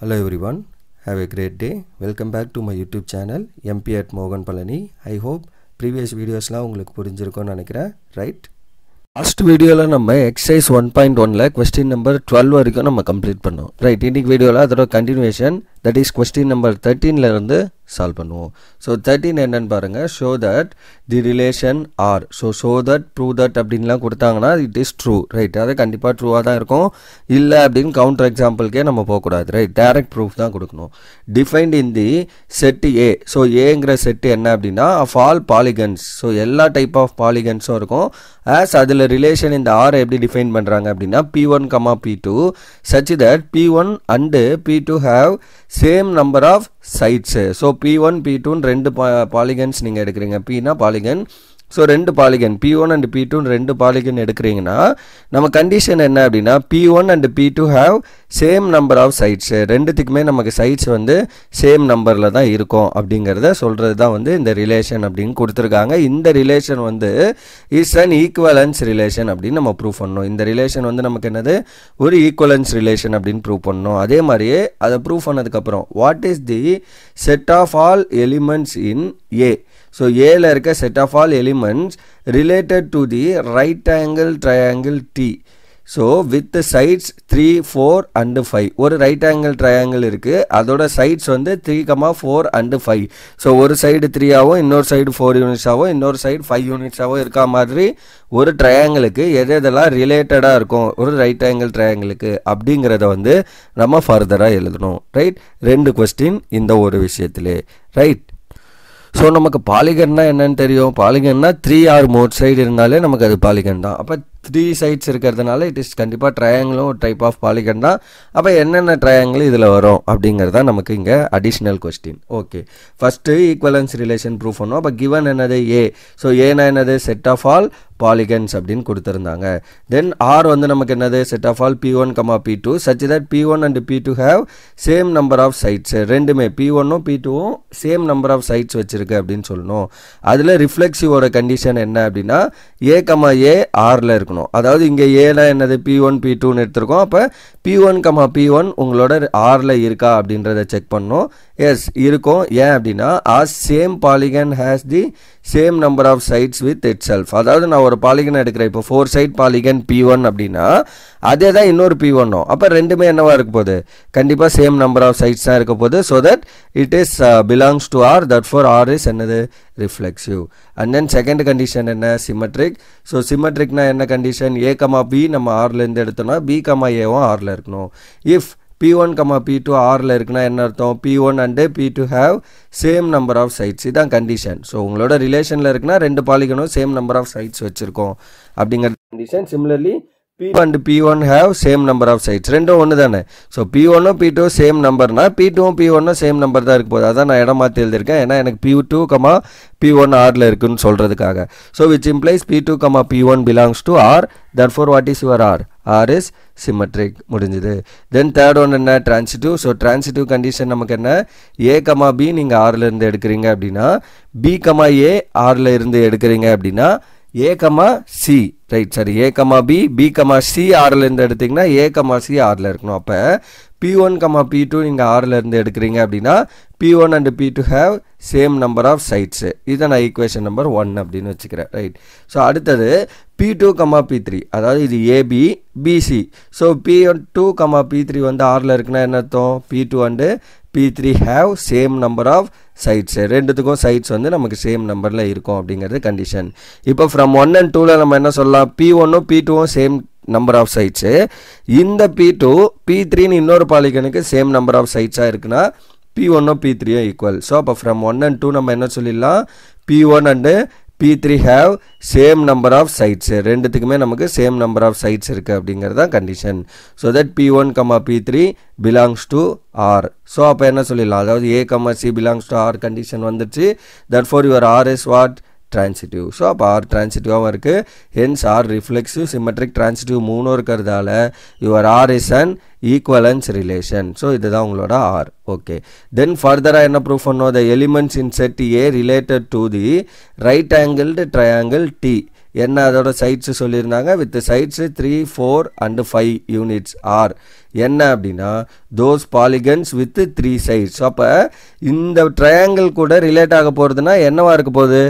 Hello everyone, have a great day. Welcome back to my YouTube channel MP at Mogan Palani. I hope previous videos la உங்களுக்கு புரிஞ்சிருக்கும்னு நினைக்கிறேன், right? Last வீடியோல நம்ம exercise 1.1ல question number 12 வரைக்கும் நம்ம complete பண்ணோம், right? இன்னைக்கு வீடியோல அதோட continuation, that is question number 13ல இருந்து சால்வ் பண்ணுவோம். So 13 என்னன்னு பாருங்க, show that the relation R, so show that, prove that அப்படின்லாம் கொடுத்தாங்கன்னா it is true, right? அது கண்டிப்பா ட்ரூவா தான் இருக்கும். இல்ல அப்படிን கவுண்டர் எக்ஸாம்பிள்க்கே நம்ம போக கூடாது, right? டைரக்ட் ப்ரூஃப் தான் கொடுக்கணும். defined in the set A, so Aங்கற செட் என்ன அப்படினா of all polygons, so எல்லா டைப் ஆஃப் பாலிகன்ஸும் இருக்கும். as அதுல ரிலேஷன் இந்த R எப்படி டிஃபைன் பண்றாங்க அப்படினா P1, P2 such that P1 and P2 have same number of sides. So P1 P2 ரெண்டு பாலிகன்ஸ் நீங்க எடுக்கிறீங்க. P னா பாலிகன், so ரெண்டு பாலிகன் P1 and P2 ரெண்டு பாலிகன் எடுக்கிறீங்கன்னா நம்ம கண்டிஷன் என்ன அப்படினா P1 and P2 have same number of sides. ரெண்டுத்துக்குமே நமக்கு சைட்ஸ் வந்து சேம் நம்பர்ல தான் இருக்கும் அப்படிங்கறத சொல்றது தான் வந்து இந்த ரிலேஷன் அப்படினு கொடுத்திருக்காங்க. இந்த ரிலேஷன் வந்து is an equivalence relation அப்படினு நம்ம ப்ரூவ் பண்ணனும். இந்த ரிலேஷன் வந்து நமக்கு என்னது ஒரு ஈக்குவலன்ஸ் ரிலேஷன் அப்படினு ப்ரூவ் பண்ணனும். அதே மாதிரியே அதை ப்ரூவ் பண்ணதுக்கு அப்புறம் what is the set of all elements in A, so A ல இருக்க set of all elements related to the right angle triangle T, so with the sides 3, 4 and 5. ஒரு right angle triangle இருக்கு, அதோட sides வந்து 3, 4 and 5. so ஒரு side 3 ஆவும் இன்னொரு side 4 units ஆவும் இன்னொரு சைடு 5 யூனிட்ஸ் ஆவும் இருக்க மாதிரி ஒரு ட்ரையாங்கிளுக்கு எதெல்லாம் ரிலேட்டடா இருக்கும் ஒரு ரைட் ஆங்கிள் ட்ரையாங்கிளுக்கு அப்படிங்கறத வந்து நம்ம ஃபர்தரா எழுதணும், ரைட்? ரெண்டு क्वेश्चन இந்த ஒரு விஷயத்திலே, ரைட்? ஸோ நமக்கு பாலிகன்னா என்னன்னு தெரியும். பாலிகன்னா 3 or more சைடு இருந்தாலே நமக்கு அது பாலிகன் தான். அப்போ 3 சைட்ஸ் இருக்கிறதுனால இட் இஸ் கண்டிப்பாக ட்ரையாங்கிளும் ஒரு டைப் ஆஃப் பாலிகன் தான். அப்போ என்னென்ன ட்ரையாங்கிள் இதில் வரும் அப்படிங்கிறதா நமக்கு இங்கே additional question. Okay, first equivalence relation prove பண்ணோம். அப்போ கிவன் என்னது ஏ, ஸோ ஏனா என்னது செட் ஆஃப் ஆல் பாலிகன்ஸ் அப்படின்னு கொடுத்துருந்தாங்க. தென் ஆர் வந்து நமக்கு என்னது set of all P1, P2 such that P1 and P2 have same number of sides. ரெண்டுமே P1ம் P2ம் சேம் நம்பர் ஆஃப் சைட்ஸ் வச்சிருக்கு அப்படின்னு சொல்லணும். அதில் ரிஃப்ளெக்சிவோட கண்டிஷன் என்ன அப்படின்னா A, A ஆரில் இருக்கணும். அதாவது இங்கே ஏனா என்னது P1, P2ன்னு எடுத்திருக்கோம். அப்போ P1, P1 உங்களோட ஆரில் இருக்கா அப்படின்றத செக் பண்ணணும். எஸ் இருக்கும். ஏன் அப்படின்னா as same polygon has the same number of sides with itself. அதாவது நான் ஒரு பாலிகன் எடுக்கிறேன், இப்போ 4 சைட் பாலிகன் P1 அப்படின்னா அதே தான் இன்னொரு P1. அப்போ ரெண்டுமே என்னவா இருக்க போகுது, கண்டிப்பாக சேம் நம்பர் ஆஃப் சைட்ஸ் தான் இருக்க போகுது. So that it is belongs to R, that for R is என்னது reflexive. And then second condition என்ன, சிமெட்ரிக். ஸோ சிமெட்ரிக்னா என்ன கண்டிஷன், A, B நம்ம ஆர்லேருந்து எடுத்தோம்னா B, Aவும் ஆரில் இருக்கணும். இஃப் P1, P2 ஆரில் இருக்குன்னா என்ன அர்த்தம், P1 and P2 have same number of sides. இதுதான் கண்டிஷன். ஸோ உங்களோட ரிலேஷனில் இருக்குன்னா ரெண்டு பாலிகனும் சேம் நம்பர் ஆஃப் சைட்ஸ் வச்சுருக்கோம் அப்படிங்கிற condition. Similarly P2 and P1 have same number of sides, ரெண்டும் ஒன்று தானே. ஸோ P1ம் P2 சேம் நம்பர்னா P2ம் P1ம் சேம் நம்பர் தான் இருக்க போகுது. அதான் நான் இடம் மாற்றி எழுதியிருக்கேன், ஏன்னா எனக்கு P2, P1 ஆரில் இருக்குன்னு சொல்கிறதுக்காக. So which implies P2, P1 belongs to R, therefore what is your R? R is symmetric. முடிஞ்சது. தென் தேர்ட் ஒன் என்ன, டிரான்சிட்டிவ். ஸோ டிரான்சிட்டிவ் கண்டிஷன் நமக்கு என்ன, A, B நீங்கள் ஆரில் இருந்து எடுக்கிறீங்க அப்படின்னா B, A ஆரில் இருந்து எடுக்கிறீங்க அப்படின்னா A, C, ரைட்? சரி, A, B, B, C ஆரில் இருந்து எடுத்தீங்கன்னா A, C ஆரில் இருக்கணும். அப்போ P1, P2 நீங்கள் ஆரில் இருந்து எடுக்கிறீங்க அப்படின்னா P1 and P2 have same number of sides. இதை நான் ஈக்குவேஷன் நம்பர் 1 அப்படின்னு வச்சுக்கிறேன், ரைட்? ஸோ அடுத்தது P2, P3, அதாவது இது AB, BC. So P2, P3 வந்து ஆரில் இருக்குன்னா என்ன அர்த்தம், P2 and P3 have same number of sides. ரெண்டுத்துக்கும் சைட்ஸ் வந்து நமக்கு சேம் நம்பரில் இருக்கும் அப்படிங்கிறது கண்டிஷன். இப்போ ஃப்ரம் 1 and 2ல நம்ம என்ன சொல்லலாம், P1ம் P2ம் சேம் நம்பர் ஆஃப் சைட்ஸு. இந்த P2, P3ன்னு இன்னொரு பாலிகனுக்கு சேம் நம்பர் ஆஃப் சைட்ஸாக இருக்குன்னா P1ம் P3யும் ஈக்குவல். ஸோ அப்போ ஃப்ரம் 1 and 2 நம்ம என்ன சொல்லிடலாம், P1 and P3 have same number of sides. ரெண்டுத்துக்குமே நமக்கு சேம் நம்பர் ஆஃப் சைட்ஸ் இருக்குது அப்படிங்கிறது தான் condition. So that P1, P3 belongs to R. So அப்போ என்ன சொல்லிடலாம், அதாவது A, C belongs to R condition வந்துச்சு. therefore your R is what, transitive. So அப்போ R டிரான்சிட்டிவாகவும் இருக்குது. Hence R reflexive, symmetric, transitive மூணும் இருக்கிறதால your R is an equivalence relation. So இதுதான் உங்களோட R. ஓகே, தென் ஃபர்தராக என்ன ப்ரூஃப் பண்ணோம், the elements in set A related to the right angled triangle T. என்ன அதோட சைட்ஸு சொல்லியிருந்தாங்க, with sides 3, 4 and 5 units are என்ன அப்படின்னா தோஸ் பாலிகன்ஸ் வித் 3 சைட்ஸ். அப்போ இந்த ட்ரையாங்கிள் கூட ரிலேட் ஆக போகிறதுனா என்னவா இருக்க போகுது,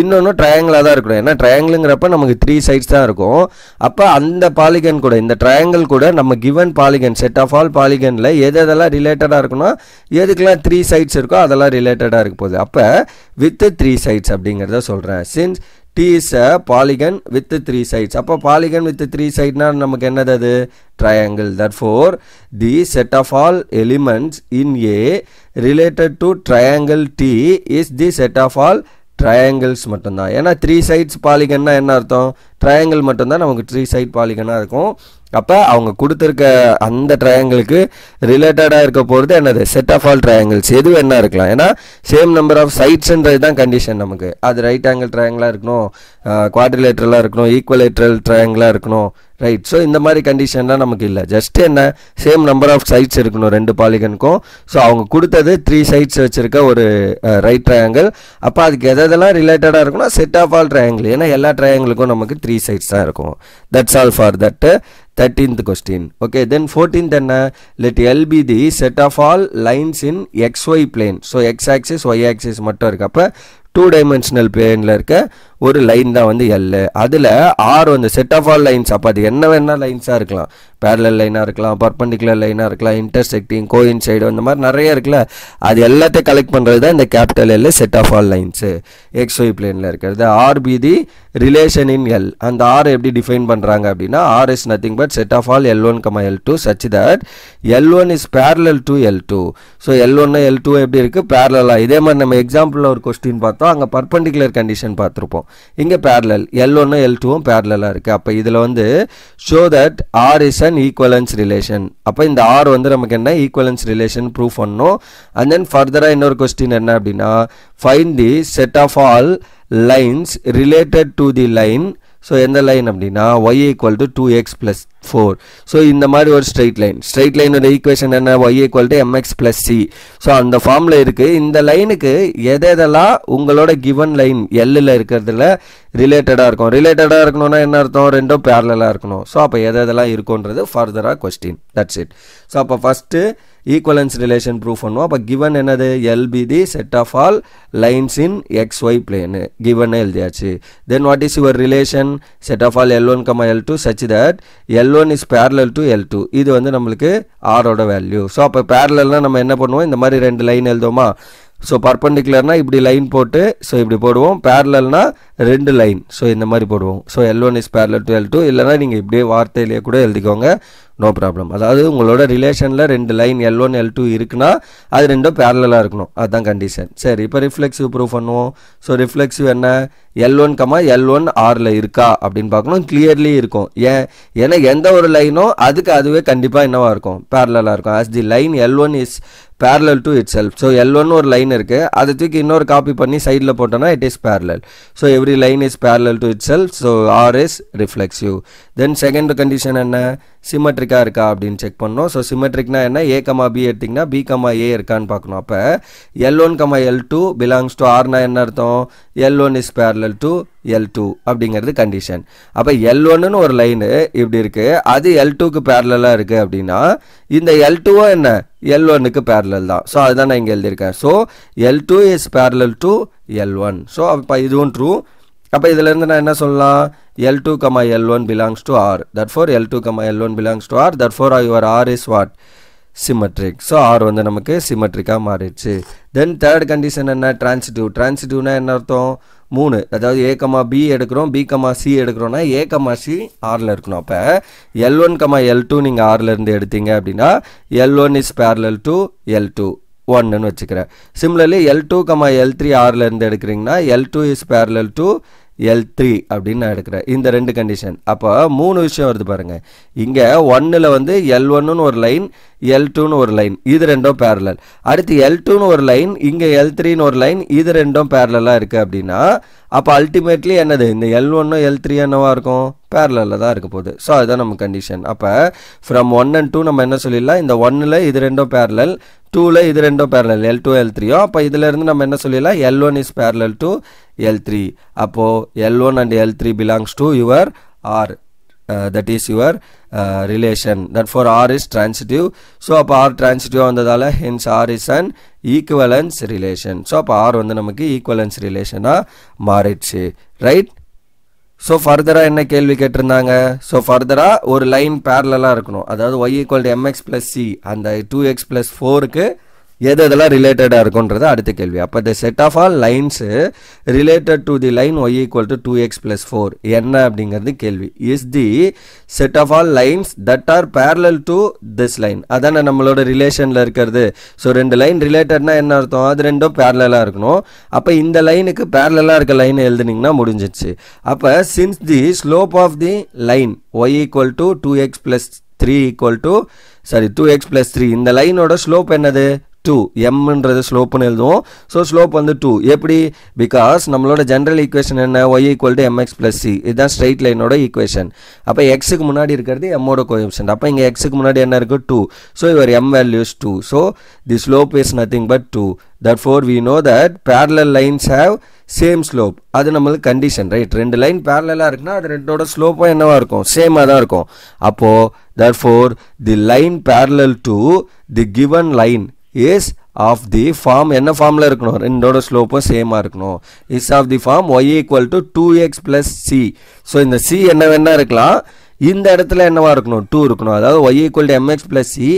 இன்னொன்று ட்ரையாங்கிளாக தான் இருக்கணும். ஏன்னா ட்ரையாங்கிளுங்கிறப்ப நமக்கு 3 சைட்ஸ் தான் இருக்கும். அப்போ அந்த பாலிகன் கூட இந்த ட்ரையாங்கிள் கூட நம்ம given polygon set of all பாலிகனில் எதெல்லாம் ரிலேட்டடாக இருக்குன்னா எதுக்கெல்லாம் 3 சைட்ஸ் இருக்கோ அதெல்லாம் ரிலேட்டடாக இருக்க போகுது. அப்போ வித் 3 சைட்ஸ் அப்படிங்கிறத சொல்கிறேன். Since T is a polygon with 3 sides. அப்போ polygon with 3 sides னா நமக்கு என்னது அது triangle. Therefore the set of all elements in A related to triangle T is the set of all triangles மட்டும்தான். ஏன்னா 3 sides polygonனா என்ன அர்த்தம், triangle மட்டும்தான் நமக்கு 3 side polygonா இருக்கும். அப்போ அவங்க கொடுத்துருக்க அந்த ட்ரையாங்கிளுக்கு ரிலேட்டடாக இருக்க போகிறது என்னது செட் ஆஃப் ஆல் ட்ரையாங்கிள்ஸ் எது என்ன இருக்கலாம். ஏன்னா சேம் நம்பர் ஆஃப் சைட்ஸ்ன்றது தான் கண்டிஷன் நமக்கு. அது ரைட் ஆங்கிள் ட்ரையாங்கிளாக இருக்கணும், குவாட்ரிலேட்ரலாக இருக்கணும், ஈக்குவலேட்ரல் ட்ரையாங்கிளாக இருக்கணும், ரைட். ஸோ இந்த மாதிரி கண்டிஷன்லாம் நமக்கு இல்லை. ஜஸ்ட் என்ன சேம் நம்பர் ஆஃப் சைட்ஸ் இருக்கணும் ரெண்டு பாலிகனுக்கும். ஸோ அவங்க கொடுத்தது 3 சைட்ஸ் வச்சுருக்க ஒரு ரைட் ட்ரையாங்கிள். அப்போ அதுக்கு எதெல்லாம் ரிலேட்டடாக இருக்குன்னா செட் ஆஃப் ஆல் ட்ரையாங்கிள். ஏன்னா எல்லா ட்ரையாங்கிளுக்கும் நமக்கு 3 சைட்ஸ் தான் இருக்கும். That's all for that 13th question. Okay, then 14th என்ன, let L be the set of all lines in xy plane. So x axis y axis மட்டும் இருக்கு. அப்போ 2 dimensional planeல இருக்க ஒரு லைன் தான் வந்து L. அதில் R வந்து செட் ஆஃப் ஆல் லைன்ஸ். அப்போ அது என்ன வேணால் லைன்ஸாக இருக்கலாம், பேரலல் லைனாக இருக்கலாம், பர்பண்டிகுலர் லைனாக இருக்கலாம், இன்டர்செக்டிங், கோயின்சைடு, அந்த மாதிரி நிறைய இருக்குல்ல. அது எல்லாத்தையும் கலெக்ட் பண்ணுறது தான் இந்த capital L set of all lines XY பிளேனில் இருக்கிறது. R be the relation in L. அந்த R எப்படி டிஃபைன் பண்ணுறாங்க அப்படின்னா R is nothing but set of all L1, L2 such that L1 is parallel to L2. So L1 L2 எப்படி இருக்குது பேரலாக. இதே மாதிரி நம்ம எக்ஸாம்பிளில் ஒரு கொஸ்டின் பார்த்தோம், அங்கே பர்பண்டிகுலர் கண்டிஷன் பார்த்துருப்போம். இங்கே பேரலல் L1 L2 பேரலாக இருக்குது. அப்போ இதில் வந்து show that R is an equivalence relation. அப்போ இந்த R வந்து நமக்கு என்ன equivalence relation ப்ரூவ் பண்ணணும். அண்ட் தென் ஃபர்தராக இன்னொரு கொஸ்டின் என்ன அப்படின்னா find the set of all lines related to the line. So எந்த லைன் அப்படின்னா y equal to 2x plus 4. So இந்த மாதிரி ஒரு ஸ்ட்ரெயிட் லைனோட ஈக்குவேஷன் என்ன, y equal to mx plus c. So அந்த ஃபார்மில் இருக்குது. இந்த லைனுக்கு எதெல்லாம் உங்களோட கிவன் லைன் எல்லில் இருக்கிறதுல ரிலேட்டடாக இருக்கும். ரிலேட்டடாக இருக்கணும்னா என்ன அர்த்தம், ரெண்டும் பேரலாக இருக்கணும். ஸோ அப்போ எதெல்லாம் இருக்குன்றது ஃபர்தராக கொஸ்டின். That's it. ஸோ அப்போ ஃபஸ்ட்டு ஈக்குவலன்ஸ் ரிலேஷன் ப்ரூவ் பண்ணுவோம். அப்போ கிவன் என்னது, L be the set of all lines in XY plane given எழுதியாச்சு. Then what is your relation, set of all L1, L2 such that L1 is parallel to L2. இது வந்து நம்மளுக்கு ஆரோட value. So அப்போ பேரலல்னா நம்ம என்ன பண்ணுவோம், இந்த மாதிரி ரெண்டு லைன் எழுதுவோமா. ஸோ பர்பண்டிகுலர்னா இப்படி லைன் போட்டு ஸோ இப்படி போடுவோம், பேரலல்னா ரெண்டு லைன் ஸோ இந்த மாதிரி போடுவோம். So L1 is parallel to L2. இல்லைனா நீங்கள் இப்படியே வார்த்தையிலேயே கூட எழுதிக்கோங்க, நோ ப்ராப்ளம். அதாவது உங்களோட ரிலேஷனில் ரெண்டு லைன் L1 L2 இருக்குன்னா அது ரெண்டும் பேரலாக இருக்கணும், அதுதான் கண்டிஷன். சரி, இப்போ ரிஃப்ளெக்சிவ் ப்ரூவ் பண்ணுவோம். ஸோ ரிஃப்ளெக்சிவ் என்ன, L1, L1 Rல இருக்கா அப்படின்னு பார்க்கணும். கிளியர்லி இருக்கும். ஏன்னா எந்த ஒரு லைனோ அதுக்கு அதுவே கண்டிப்பாக என்னவா இருக்கும், பேரலாக இருக்கும். As the line L1 is parallel to itself. So L1 ஒரு லைன் இருக்குது, அதை தூக்கி இன்னொரு காப்பி பண்ணி சைடில் போட்டோன்னா it is parallel. So every line is parallel to itself. So R is reflexive. Then second condition என்ன, சிமெட்ரிக்காக இருக்கா அப்படின்னு செக் பண்ணோம். ஸோ சிமெட்ரிக்னா என்ன, A, B எடுத்திங்கன்னா B, A இருக்கான்னு பார்க்கணும். அப்போ L1, L2 பிலாங்ஸ் டு Rனா என்ன அர்த்தம், L1 is parallel to L2 அப்படிங்கிறது கண்டிஷன். அப்போ L1ன்னு ஒரு லைனு இப்படி இருக்குது, அது L2க்கு பேரலாக இருக்குது அப்படின்னா இந்த L2 என்ன L1க்கு பேரலல் தான். ஸோ அதுதான் நான் இங்கே எழுதியிருக்கேன். So L2 is parallel to L1. So அப்போ இதுவும் ட்ரூ. அப்போ இதிலேருந்து நான் என்ன சொல்லலாம், L2, L1 belongs to R. Therefore L2, L1 belongs to R. Therefore your R is what, symmetric. So R வந்து நமக்கு சிமெட்ரிக்காக மாறிடுச்சு. தென் தேர்ட் கண்டிஷன் என்ன, டிரான்சிட்டிவ். டிரான்சிட்டிவ்னா என்ன அர்த்தம், 3, அதாவது A, B எடுக்கிறோம், B, C எடுக்கிறோன்னா A, C Rல இருக்கணும். அப்போ L1, L2 நீங்கள் Rலேருந்து எடுத்தீங்க அப்படின்னா L1 is parallel to L2 1ன்னு வச்சுக்கிறேன். சிமிலர்லி L2, L3 Rலேருந்து எடுக்கிறீங்கன்னா L2 is parallel to L3 அப்படின்னு நான் எடுக்கிறேன். இந்த ரெண்டு கண்டிஷன். அப்போ 3 விஷயம் வருது பாருங்கள். இங்கே 1ல் வந்து L1ன்னு ஒரு லைன், L2ன்னு ஒரு லைன், இது ரெண்டும் பேரலல். அடுத்து L2ன்னு ஒரு லைன், இங்கே L3ன்னு ஒரு லைன், இது ரெண்டும் பேரலாக இருக்குது அப்படின்னா அப்போ அல்டிமேட்லி என்னது, இந்த L1 L3 என்னவா இருக்கும், பேரலில் தான் இருக்க போகுது. ஸோ அதுதான் நம்ம கண்டிஷன். அப்போ ஃப்ரம் 1 and 2 நம்ம என்ன சொல்லிடலாம், இந்த 1ல் இது ரெண்டும் பேரலல், 2ல இது ரெண்டும் parallel L2 L3 அப்போ இதில் இருந்து நம்ம என்ன சொல்லிடலாம் L1 is parallel to L3 அப்போ L1 and L3 belongs to your R that is your relation therefore R is transitive so அப்போ R transitive வந்ததால hence R is an equivalence relation so அப்போ R வந்து நமக்கு equivalence relation மாறிடுச்சு right so further என்ன கேள்வி கேட்டிருந்தாங்க so further ஒரு லைன் parallel இருக்கணும் அதாவது y equal to mx plus c அந்த 2x plus 4 க்கு எது எதெல்லாம் ரிலேட்டடாக இருக்குன்றது அடுத்த கேள்வி அப்போ the set of all lines related to the line y equal to 2x plus 4 என்ன அப்படிங்கிறது கேள்வி is the set of all lines that are parallel to this line அதான நம்மளோட ரிலேஷனில் இருக்கிறது ஸோ ரெண்டு லைன் ரிலேட்டட்னா என்ன அர்த்தம் அது ரெண்டும் பேரலாக இருக்கணும் அப்போ இந்த லைனுக்கு பேரலாக இருக்க லைன் எழுதுனீங்கன்னா முடிஞ்சிச்சு அப்போ since the slope of the line y equal to 2x plus 3 equal to 2x plus 3 இந்த லைனோட ஸ்லோப் என்னது 2 mன்றது ஸ்லோப்னு எழுதுவோம் ஸோ ஸ்லோப் வந்து 2 எப்படி பிகாஸ் நம்மளோட ஜென்ரல் ஈக்குவேஷன் என்ன y equal to mx plus c இதுதான் ஸ்ட்ரெயிட் லைனோட ஈக்குவேஷன் அப்போ எக்ஸுக்கு முன்னாடி இருக்கிறது mோட கோஎஃபிஷியன்ட் அப்போ இங்கே எக்ஸுக்கு முன்னாடி என்ன இருக்குது 2 so your m value is 2 so the slope is nothing but 2 therefore we know that parallel lines have same slope அது நம்மளுக்கு கண்டிஷன் ரைட் ரெண்டு லைன் பேரலாக இருக்குன்னா அது ரெண்டோட ஸ்லோப்பும் என்னவா இருக்கும் சேமாக தான் இருக்கும் அப்போ therefore the line parallel to the given line is of the form என்ன ஃபார்மில் இருக்கணும் ரெண்டோட ஸ்லோப்பும் சேமாக இருக்கணும் is of the form y equal to 2x plus c so இந்த c என்ன வேணா இருக்கலாம் இந்த இடத்துல என்னவா இருக்கணும் 2 இருக்கணும் அதாவது y equal to mx plus c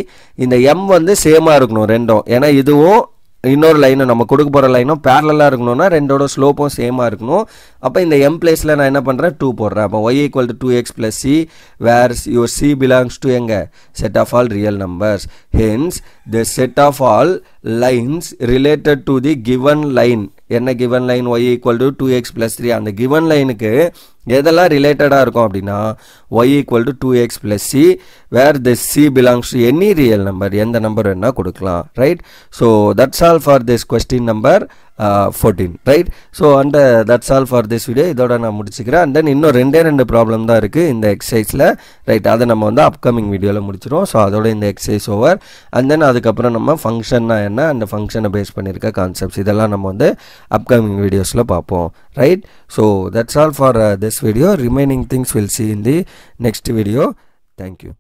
இந்த m வந்து சேமாக இருக்கணும் ரெண்டும் ஏன்னா இதுவும் இன்னொரு லைனும் நம்ம கொடுக்க போகிற லைனும் பேரலாக இருக்கணும்னா ரெண்டோட ஸ்லோப்பும் சேமாக இருக்கணும் அப்போ இந்த m பிளேஸில் நான் என்ன பண்ணுறேன் 2 போடுறேன் அப்போ y equal to 2x plus c where your c belongs to எங்க set of all real numbers hence the set of all lines related to the given line என்ன given line y equal to 2x plus 3 அந்த given லைனுக்கு எதெல்லாம் ரிலேட்டடாக இருக்கும் அப்படின்னா y equal to 2x plus c where the c belongs to any real number எந்த number வேணா கொடுக்கலாம் right so that's all for this question number 14 right so and that's all for this video இதோட நான் முடிச்சுக்கிறேன் and then இன்னும் ரெண்டு problem தான் இருக்குது இந்த எக்ஸசைஸில் ரைட் அதை நம்ம வந்து அப்கமிங் வீடியோவில் முடிச்சிடும் ஸோ அதோட இந்த எக்ஸசைஸ் ஓவர் அண்ட் தென் அதுக்கப்புறம் நம்ம ஃபங்க்ஷன்னா என்ன அந்த ஃபங்க்ஷனை பேஸ் பண்ணியிருக்க கான்செப்ட்ஸ் இதெல்லாம் நம்ம வந்து upcoming videosல பார்ப்போம் right so that's all for this video remaining things we'll see in the next video thank you